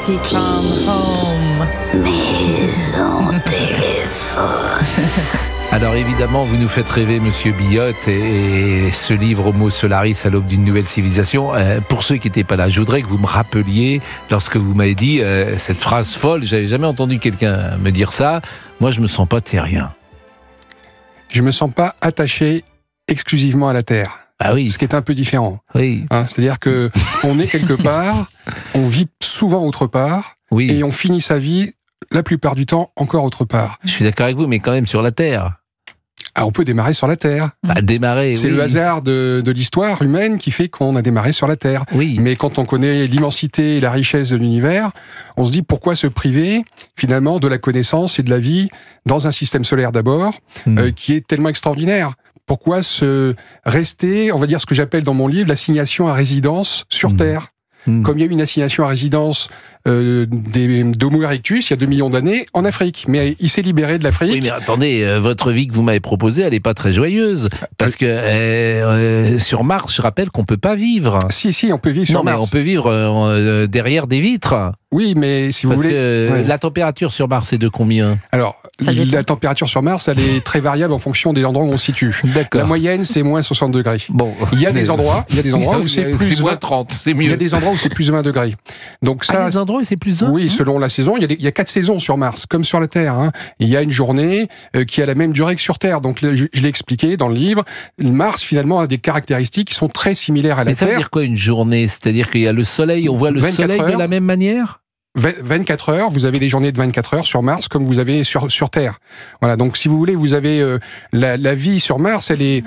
Sweetie, come home. Maison téléphone. Alors évidemment, vous nous faites rêver, Monsieur Billotte, et ce livre Homo Solaris à l'aube d'une nouvelle civilisation. Pour ceux qui n'étaient pas là, je voudrais que vous me rappeliez, lorsque vous m'avez dit cette phrase folle, j'avais jamais entendu quelqu'un me dire ça, moi je me sens pas terrien. Je me sens pas attaché exclusivement à la Terre. Ah oui. Ce qui est un peu différent. Oui. C'est-à-dire que on est quelque part, on vit souvent autre part, Oui. et on finit sa vie la plupart du temps encore autre part. Je suis d'accord avec vous, mais quand même sur la Terre. Ah, on peut démarrer sur la Terre. Démarrer, C'est oui. le hasard de l'histoire humaine qui fait qu'on a démarré sur la Terre. Oui. Mais quand on connaît l'immensité et la richesse de l'univers, on se dit pourquoi se priver finalement de la connaissance et de la vie dans un système solaire d'abord, qui est tellement extraordinaire. Pourquoi se rester, on va dire ce que j'appelle dans mon livre, l'assignation à résidence sur Terre. Comme il y a eu une assignation à résidence d'Homo erectus il y a 2 millions d'années en Afrique. Mais il s'est libéré de l'Afrique. Oui, mais attendez, votre vie que vous m'avez proposée, elle n'est pas très joyeuse. Parce que sur Mars, je rappelle qu'on ne peut pas vivre. Si, on peut vivre sur Mars. Mais on peut vivre derrière des vitres. Oui, mais si vous Parce voulez... que la température sur Mars est de combien ? Alors, la température sur Mars, elle est très variable en fonction des endroits où on se situe. D'accord. La moyenne, c'est moins 60 degrés. Bon. Il y a des endroits où c'est plus moins 30, c'est mieux. Il y a des endroits où c'est plus 20 degrés. Donc ça, des endroits où c'est plus 1 ? Oui, selon la saison. Il y a 4 saisons sur Mars, comme sur la Terre. Il y a une journée qui a la même durée que sur Terre. Donc je l'ai expliqué dans le livre. Mars, finalement, a des caractéristiques qui sont très similaires à la Mais ça Terre. veut dire quoi une journée ? C'est-à-dire qu'il y a le soleil, on voit le soleil de la même manière ? 24 heures, vous avez des journées de 24 heures sur Mars comme vous avez sur Terre. Voilà, donc si vous voulez, vous avez la vie sur Mars, elle est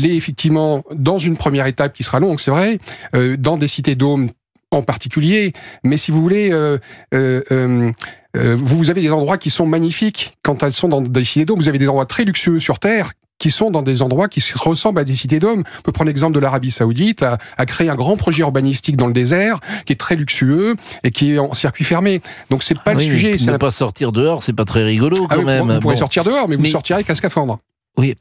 effectivement dans une première étape qui sera longue, c'est vrai, dans des cités-dômes en particulier, mais si vous voulez, vous avez des endroits qui sont magnifiques quand elles sont dans des cités-dômes. Vous avez des endroits très luxueux sur Terre qui sont dans des endroits qui ressemblent à des cités-dômes. On peut prendre l'exemple de l'Arabie Saoudite, a créé un grand projet urbanistique dans le désert, qui est très luxueux et qui est en circuit fermé. Donc c'est pas le sujet. Ne pas sortir dehors, c'est pas très rigolo quand même. Vous pourrez sortir dehors, mais vous sortirez avec un scaphandre. Oui,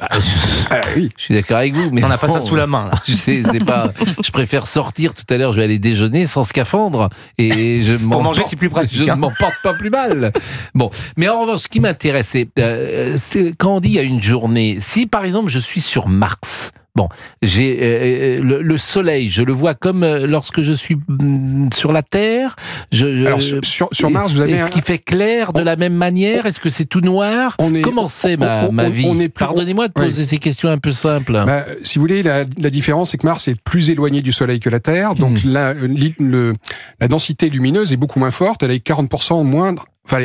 oui, je suis d'accord avec vous, mais on n'a pas ça sous la main. Là. C'est pas. Je préfère sortir tout à l'heure. Je vais aller déjeuner sans scaphandre et pour manger, c'est plus pratique. Je ne m'en porte pas plus mal. Bon, mais en revanche, ce qui m'intéresse, c'est quand on dit il y a une journée. Si par exemple je suis sur Mars. Bon, j'ai le soleil, je le vois comme lorsque je suis sur la Terre. Alors sur Mars, vous avez est-ce qu'il fait clair de la même manière ? Est-ce que c'est tout noir ? Comment c'est ma vie ? Pardonnez-moi de poser ces questions un peu simples. Si vous voulez, la différence, c'est que Mars est plus éloigné du Soleil que la Terre, donc la densité lumineuse est beaucoup moins forte, elle est 40% moindre. Enfin,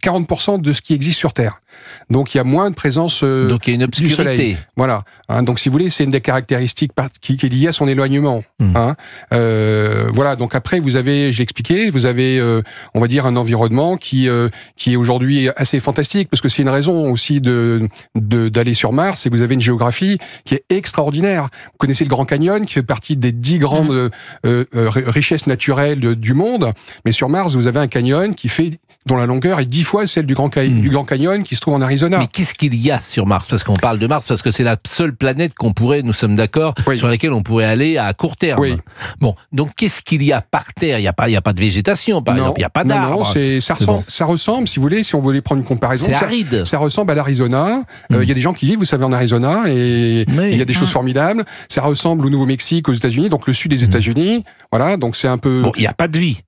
40% de ce qui existe sur Terre. Donc, il y a moins de présence donc, il y a une obscurité. Du Soleil. Voilà. Donc, si vous voulez, c'est une des caractéristiques qui est liée à son éloignement. Voilà. Donc, après, vous avez, j'ai expliqué, vous avez, on va dire, un environnement qui est aujourd'hui assez fantastique, parce que c'est une raison aussi d'aller sur Mars, c'est que vous avez une géographie qui est extraordinaire. Vous connaissez le Grand Canyon, qui fait partie des 10 grandes richesses naturelles du monde. Mais sur Mars, vous avez un canyon dont la longueur est 10 fois celle du Grand Canyon qui se trouve en Arizona. Mais qu'est-ce qu'il y a sur Mars ? Parce qu'on parle de Mars, parce que c'est la seule planète nous sommes d'accord, sur laquelle on pourrait aller à court terme. Oui. Bon, donc qu'est-ce qu'il y a par terre ? Il n'y a pas de végétation, par exemple, il n'y a pas d'arbres. Non, ça ressemble, si vous voulez, si on voulait prendre une comparaison. C'est aride. Ça ressemble à l'Arizona. Il y a des gens qui vivent, vous savez, en Arizona, et il y a des choses formidables. Ça ressemble au Nouveau-Mexique, aux États-Unis, donc le sud des États-Unis. Voilà, donc c'est un peu... Bon, il n'y a pas de vie.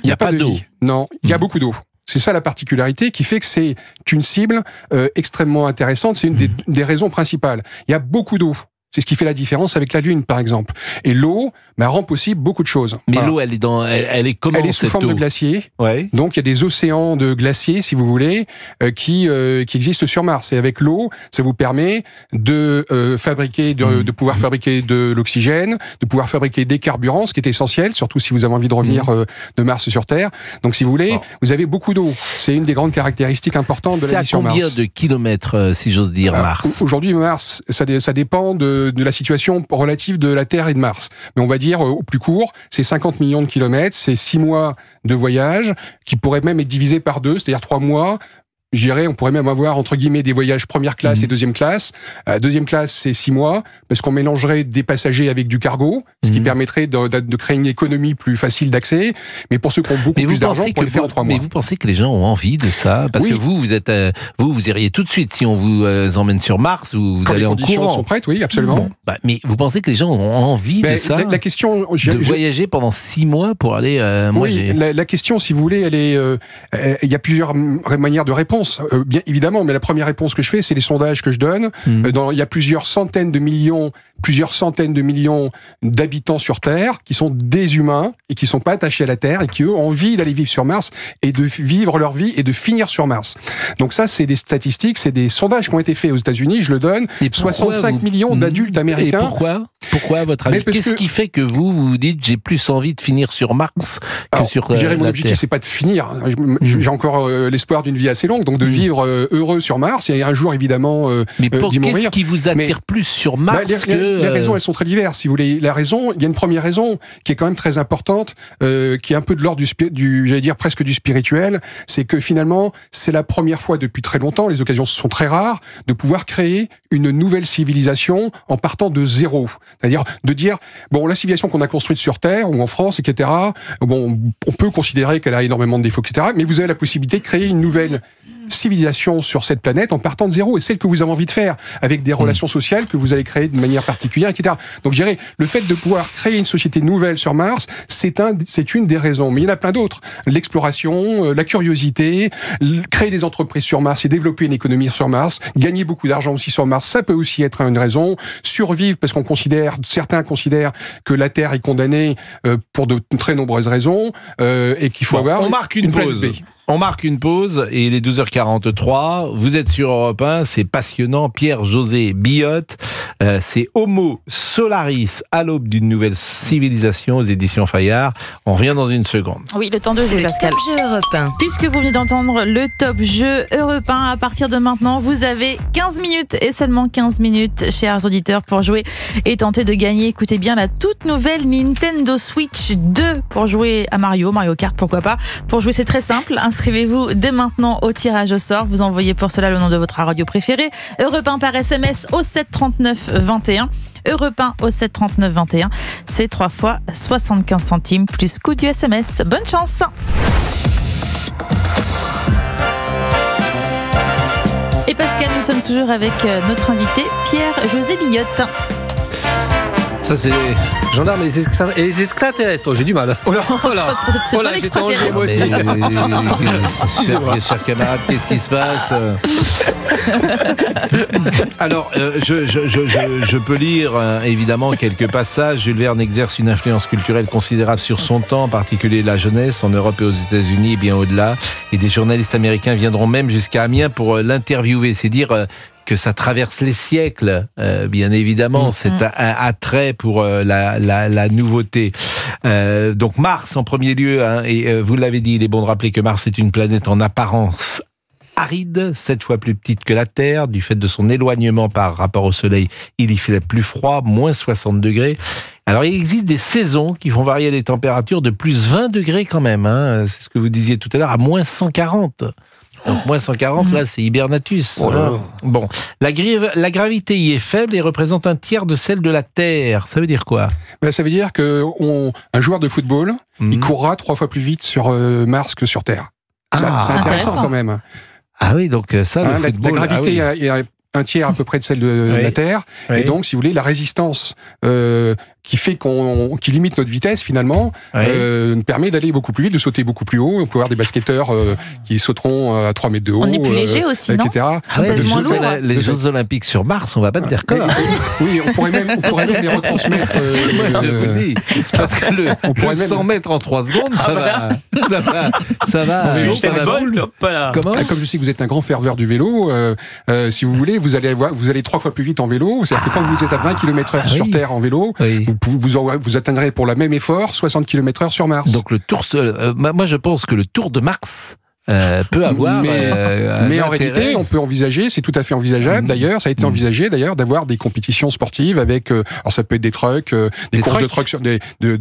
Il n'y a pas d'eau. Non, il y a beaucoup d'eau. C'est ça la particularité qui fait que c'est une cible extrêmement intéressante. C'est une des raisons principales. Il y a beaucoup d'eau. C'est ce qui fait la différence avec la Lune, par exemple. Et l'eau rend possible beaucoup de choses. Mais l'eau, elle est comment ? Elle est sous forme de glacier. Ouais. Donc, il y a des océans de glaciers, si vous voulez, qui existent sur Mars. Et avec l'eau, ça vous permet de pouvoir fabriquer de l'oxygène, de pouvoir fabriquer des carburants, ce qui est essentiel, surtout si vous avez envie de revenir de Mars sur Terre. Donc, si vous voulez, vous avez beaucoup d'eau. C'est une des grandes caractéristiques importantes de la vie sur Mars. C'est à combien de kilomètres, si j'ose dire, Mars ? Aujourd'hui, Mars, ça dépend de la situation relative de la Terre et de Mars. Mais on va dire, au plus court, c'est 50 millions de kilomètres, c'est 6 mois de voyage, qui pourraient même être divisés par 2, c'est-à-dire 3 mois on pourrait même avoir, entre guillemets, des voyages première classe et deuxième classe. Deuxième classe, c'est 6 mois, parce qu'on mélangerait des passagers avec du cargo, ce qui permettrait de créer une économie plus facile d'accès. Mais pour ceux qui ont beaucoup plus d'argent, on peut le faire en 3 mois. Mais vous pensez que les gens ont envie de ça? Parce que vous iriez tout de suite, si on vous emmène sur Mars, vous allez en courant. Les conditions sont prêtes, oui, absolument. Bon, mais vous pensez que les gens ont envie de ça? La question, de voyager pendant 6 mois pour aller... la question, si vous voulez, elle est... il y a plusieurs manières de réponse, bien évidemment, mais la première réponse que je fais, c'est les sondages que je donne. Il y a plusieurs centaines de millions d'habitants sur Terre qui sont des humains et qui sont pas attachés à la Terre et qui, eux, ont envie d'aller vivre sur Mars et de vivre leur vie et de finir sur Mars. Donc ça, c'est des statistiques, c'est des sondages qui ont été faits aux États-Unis, je le donne. 65 millions d'adultes américains. Et pourquoi, à votre avis? Qu'est-ce qui fait que vous dites j'ai plus envie de finir sur Mars que sur la Terre? Mon objectif, c'est pas de finir. J'ai encore l'espoir d'une vie assez longue, donc de vivre heureux sur Mars et un jour, évidemment, d'y mourir. Qu'est-ce qui vous attire plus sur Mars les raisons, elles sont très diverses, si vous voulez. Il y a une première raison qui est quand même très importante, qui est un peu de l'ordre j'allais dire presque du spirituel, c'est que finalement, c'est la première fois depuis très longtemps, les occasions sont très rares, de pouvoir créer une nouvelle civilisation en partant de zéro. C'est-à-dire de dire, bon, la civilisation qu'on a construite sur Terre ou en France, etc., bon, on peut considérer qu'elle a énormément de défauts, etc., mais vous avez la possibilité de créer une nouvelle civilisation sur cette planète en partant de zéro, et celle que vous avez envie de faire, avec des relations sociales que vous allez créer de manière particulière, etc. Donc, je dirais, le fait de pouvoir créer une société nouvelle sur Mars, c'est une des raisons. Mais il y en a plein d'autres. L'exploration, la curiosité, créer des entreprises sur Mars et développer une économie sur Mars, gagner beaucoup d'argent aussi sur Mars, ça peut aussi être une raison. Survivre, parce certains considèrent que la Terre est condamnée pour de très nombreuses raisons, et qu'il faut avoir... On marque une pause. On marque une pause et il est 12h43. Vous êtes sur Europe 1, c'est passionnant. Pierre-José Billotte, c'est Homo Solaris à l'aube d'une nouvelle civilisation aux éditions Fayard. On revient dans une seconde. Oui, le temps de jeu, Pascal. Top jeu Europe 1. Puisque vous venez d'entendre le top jeu Europe 1, à partir de maintenant, vous avez 15 minutes et seulement 15 minutes, chers auditeurs, pour jouer et tenter de gagner. Écoutez bien la toute nouvelle Nintendo Switch 2 pour jouer à Mario Kart, pourquoi pas. Pour jouer, c'est très simple. Inscrivez-vous dès maintenant au tirage au sort. Vous envoyez pour cela le nom de votre radio préférée. Europe 1 par SMS au 739 21. Europe 1 au 739 21. C'est 3 fois 75 centimes plus coût du SMS. Bonne chance! Et Pascal, nous sommes toujours avec notre invité Pierre-José Billotte. Ça, c'est les gendarmes et les extraterrestres. J'ai du mal. C'est pas l'extraterrestre. Moi aussi. Chers camarades, qu'est-ce qui se passe? Alors, je peux lire évidemment quelques passages. Jules Verne exerce une influence culturelle considérable sur son temps, en particulier la jeunesse, en Europe et aux États-Unis et bien au-delà. Et des journalistes américains viendront même jusqu'à Amiens pour l'interviewer. C'est dire que ça traverse les siècles, bien évidemment. C'est un attrait pour la nouveauté. Donc Mars en premier lieu, et vous l'avez dit, il est bon de rappeler que Mars est une planète en apparence aride, 7 fois plus petite que la Terre. Du fait de son éloignement par rapport au Soleil, il y fait plus froid, moins 60 degrés. Alors il existe des saisons qui font varier les températures de plus 20 degrés quand même. C'est ce que vous disiez tout à l'heure, à moins 140. Donc moins 140, là, c'est hibernatus. Bon, la gravité y est faible et représente un tiers de celle de la Terre. Ça veut dire quoi? Ça veut dire qu'un joueur de football, il courra 3 fois plus vite sur Mars que sur Terre. C'est intéressant quand même. Ah oui, donc ça, le football... La gravité est un tiers à peu près de celle de la Terre. Et donc, si vous voulez, la résistance qui fait qui limite notre vitesse finalement, nous permet d'aller beaucoup plus vite, de sauter beaucoup plus haut. On peut avoir des basketteurs qui sauteront à 3 mètres de haut. On est plus léger aussi, non? etc. Les Jeux Olympiques sur Mars, on va battre des records. Oui, on pourrait même les retransmettre. Parce que le 100 mètres en 3 secondes, ça va. Comment? Comme je sais que vous êtes un grand ferveur du vélo, si vous voulez, vous allez 3 fois plus vite en vélo. C'est-à-dire que quand vous êtes à 20 km/h sur Terre en vélo, vous atteindrez pour le même effort 60 km/h sur Mars. Donc le tour, moi je pense que le tour de Mars peut avoir. Mais en réalité, on peut envisager, c'est tout à fait envisageable. D'ailleurs, ça a été envisagé d'ailleurs d'avoir des compétitions sportives avec. Alors ça peut être des trucks, des courses de trucks sur je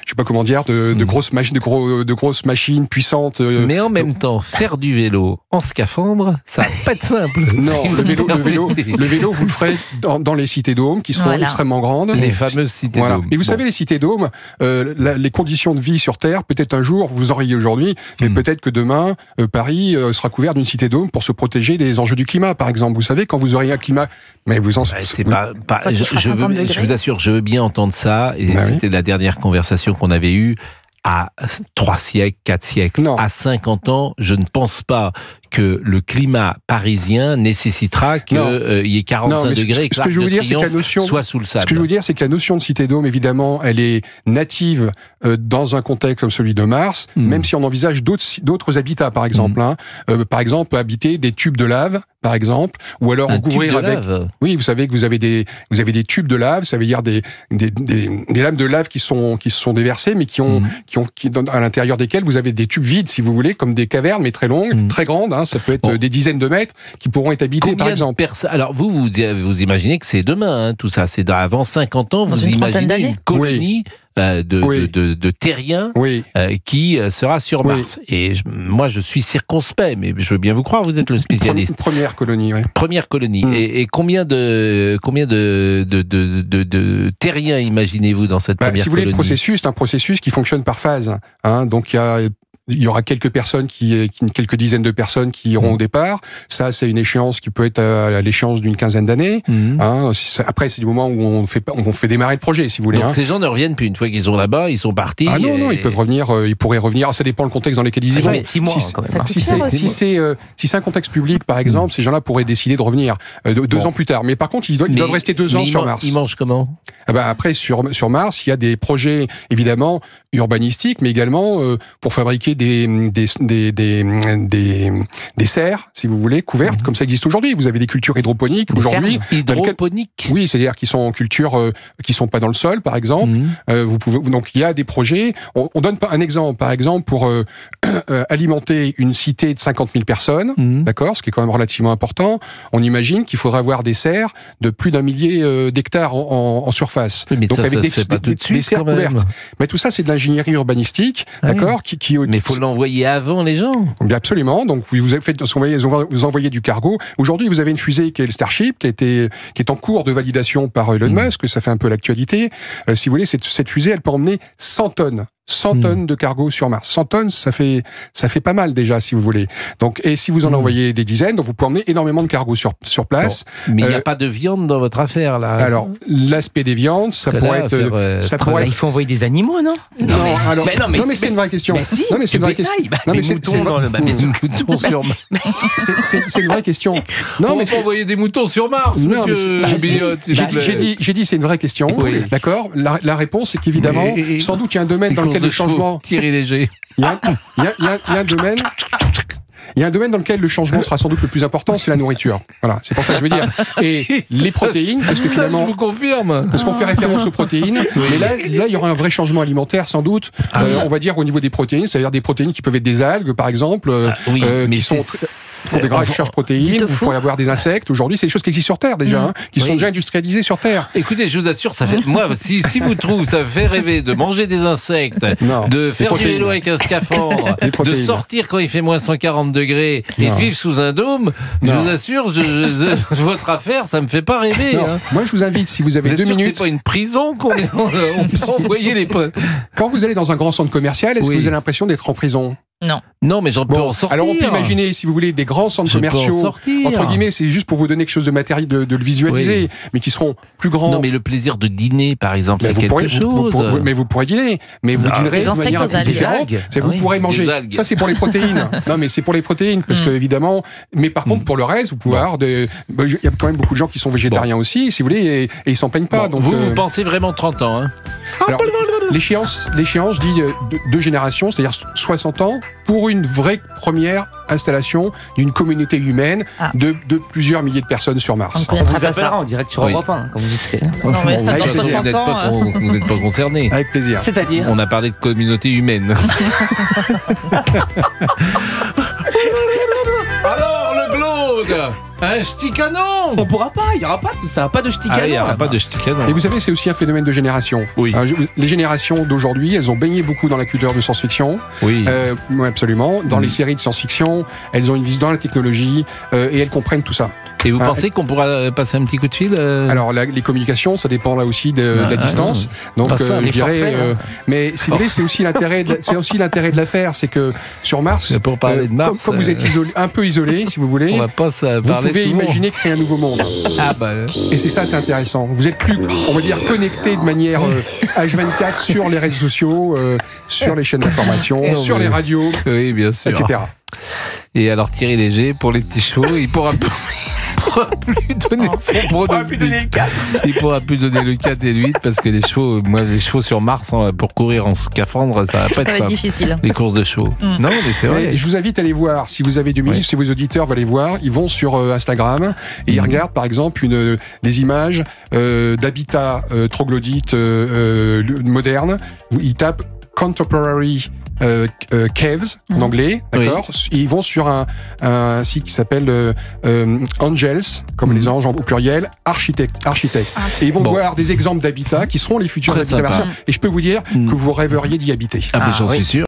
sais pas comment dire, de grosses machines, de grosses machines puissantes. Mais en même temps, faire du vélo en scaphandre, ça va pas être simple. Non, le vélo, vous le ferez dans les cités-dômes qui seront extrêmement grandes. Les fameuses cités-dômes. Voilà. Et vous savez, les cités-dômes, les conditions de vie sur Terre, peut-être un jour, vous auriez aujourd'hui, mais peut-être que demain, Paris sera couvert d'une cité-dôme pour se protéger des enjeux du climat, par exemple. Vous savez, quand vous auriez un climat, mais vous en c'est pas je vous assure, je veux bien entendre ça, et c'était la dernière conversation qu'on avait eue. À 3 siècles, 4 siècles, à 50 ans, je ne pense pas que le climat parisien nécessitera qu'il y ait 45 degrés et que l'Arc de Triomphe soit sous le sable. Ce que je veux dire, c'est que la notion de cité-dôme, évidemment, elle est native dans un contexte comme celui de Mars, même si on envisage d'autres habitats, par exemple. Par exemple, habiter des tubes de lave, par exemple, ou alors recouvrir avec. Oui, vous savez que vous avez des tubes de lave, ça veut dire des lames de lave qui sont déversées, mais qui à l'intérieur desquelles vous avez des tubes vides, si vous voulez, comme des cavernes, mais très longues, très grandes. Ça peut être des dizaines de mètres qui pourront être habités, par exemple. Alors vous imaginez que c'est demain, tout ça. C'est avant 50 ans, vous imaginez une colonie de terriens qui sera sur Mars. Et moi, je suis circonspect, mais je veux bien vous croire, vous êtes le spécialiste. Première colonie, oui. Première colonie. Et combien de terriens imaginez-vous dans cette première colonie ? Si vous voulez, le processus, c'est un processus qui fonctionne par phase. Donc il y aura quelques dizaines de personnes qui iront au départ. Ça, c'est une échéance qui peut être à l'échéance d'une quinzaine d'années. Après, c'est du moment où on fait démarrer le projet, si vous voulez. Donc ces gens ne reviennent plus. Une fois qu'ils sont là-bas, ils sont partis. Ah non, ils peuvent revenir. Ils pourraient revenir. Ça dépend le contexte dans lequel ils y vont. 6 mois, quand même. Si c'est un contexte public, par exemple, ces gens-là pourraient décider de revenir 2 ans plus tard. Mais par contre, ils doivent rester 2 ans sur Mars. Ils mangent comment ? Après, sur Mars, il y a des projets, évidemment, urbanistiques, mais également pour fabriquer des serres, si vous voulez, couvertes, comme ça existe aujourd'hui. Vous avez des cultures hydroponiques aujourd'hui. Hydroponiques ? Oui, c'est-à-dire qui sont en culture, qui sont pas dans le sol, par exemple. Donc il y a des projets. On donne un exemple, par exemple, pour alimenter une cité de 50 000 personnes, d'accord, ce qui est quand même relativement important. On imagine qu'il faudra avoir des serres de plus d'1 millier d'hectares en surface. Oui, mais donc ça, avec des serres couvertes. Mais tout ça, c'est de l'ingénierie urbanistique, d'accord, mais il faut l'envoyer avant les gens. Bien absolument. Donc vous envoyez du cargo. Aujourd'hui, vous avez une fusée qui est le Starship, qui est en cours de validation par Elon Musk. Ça fait un peu l'actualité. Si vous voulez, cette fusée, elle peut emmener 100 tonnes. 100 tonnes de cargo sur Mars. 100 tonnes, ça fait pas mal déjà, si vous voulez. Donc, et si vous en envoyez des dizaines, donc vous pouvez emmener énormément de cargo sur place. Bon. Mais il n'y a pas de viande dans votre affaire, là. Alors, l'aspect des viandes, ça pourrait être... Il faut envoyer des animaux, non ? Mais c'est une vraie question. Non, mais c'est une vraie question. Des moutons sur Mars. C'est une vraie question. Non, mais faut envoyer des moutons sur Mars, monsieur Billot. J'ai dit c'est une vraie question. D'accord. La réponse, c'est qu'évidemment, sans doute, il y a un domaine dans lequel le changement... Thierry Léger. Il y a un domaine... Il y a un domaine dans lequel le changement sera sans doute le plus important, c'est la nourriture. Voilà, c'est pour ça que je veux dire. Et les protéines, parce que finalement, ça, je vous confirme. Parce qu'on fait référence aux protéines, mais là, il y aura un vrai changement alimentaire, sans doute. On va dire au niveau des protéines, c'est-à-dire des protéines qui peuvent être des algues, par exemple, qui sont pour des grandes recherches protéines. Vous pourrez avoir des insectes. Aujourd'hui, c'est des choses qui existent sur Terre déjà, qui sont déjà industrialisées sur Terre. Écoutez, je vous assure, ça fait. Moi, si vous trouvez, ça fait rêver de manger des insectes, de faire du vélo avec un scaphandre, de sortir quand il fait moins 140 degrés et de vivre sous un dôme, je vous assure, votre affaire, ça me fait pas rêver. Moi, je vous invite, si vous avez 2 minutes... C'est pas une prison qu'on peut envoyer les... Quand vous allez dans un grand centre commercial, est-ce que vous avez l'impression d'être en prison ? Non, mais j'en peux en sortir. Alors on peut imaginer, si vous voulez, des grands centres commerciaux, entre guillemets, c'est juste pour vous donner quelque chose de matériel, de le visualiser, mais qui seront plus grands. Non, mais le plaisir de dîner, par exemple, c'est quelque chose. Mais vous pourrez dîner, mais vous dînerez de manière un peu différente. Vous pourrez manger. Ça, c'est pour les protéines. Non, mais c'est pour les protéines, parce que évidemment. Mais par contre, pour le reste, vous pouvez avoir il y a quand même beaucoup de gens qui sont végétariens aussi, si vous voulez, et ils s'en plaignent pas. Donc vous pensez vraiment 30 ans, hein? Alors, l'échéance, je dis 2 générations, c'est-à-dire 60 ans, pour une vraie première installation d'une communauté humaine de plusieurs milliers de personnes sur Mars. On vous appellera en direct sur Europe 1 quand vous y serez. Non, mais dans 60 ans... Vous n'êtes pas concernés. Avec plaisir. C'est-à-dire ? On a parlé de communauté humaine. Alors, le Glaude, un ch'ti-canon. On pourra pas, il y aura pas tout ça, pas de ch'ti-canon. Ah, il n'y aura pas de ch'ti-canon. Et vous savez, c'est aussi un phénomène de génération. Oui. Les générations d'aujourd'hui, elles ont baigné beaucoup dans la culture de science-fiction. Oui. Oui, absolument. Dans les séries de science-fiction, elles ont une vision dans la technologie et elles comprennent tout ça. Et vous pensez qu'on pourra passer un petit coup de fil Alors, les communications, ça dépend là aussi de la distance. Donc, Pas ça, je les dirais. forfaits, Mais si vous voulez, c'est aussi l'intérêt de l'affaire, c'est que sur Mars, Pour parler de Mars, comme vous êtes un peu isolé, si vous voulez, on va pas ça vous parler pouvez souvent. imaginer créer un nouveau monde. Ah bah. Et c'est ça, c'est intéressant. Vous êtes plus, on va dire, connecté de manière H24 sur les réseaux sociaux, sur les chaînes d'information, sur les radios, Oui, bien sûr. etc. Et alors Thierry Léger, pour les petits chevaux, il pourra plus donner son pronostic. Il pourra plus donner le 4 et le 8 parce que les chevaux sur Mars, pour courir en scaphandre, ça va pas Ça être va être simple. difficile. Les courses de chevaux. Non, mais c'est vrai. Ouais, je vous invite à aller voir, si vous avez 2 minutes, Oui. si vos auditeurs veulent aller voir, ils vont sur Instagram et ils regardent par exemple des images d'habitats troglodytes modernes. Ils tapent Contemporary Caves en anglais, d'accord. Et ils vont sur un site qui s'appelle Angels, comme les anges au pluriel, architecte. Et ils vont voir des exemples d'habitats qui seront les futurs Très habitats sympa. martiens. Et je peux vous dire que vous rêveriez d'y habiter. Ah, mais j'en oui. suis sûr.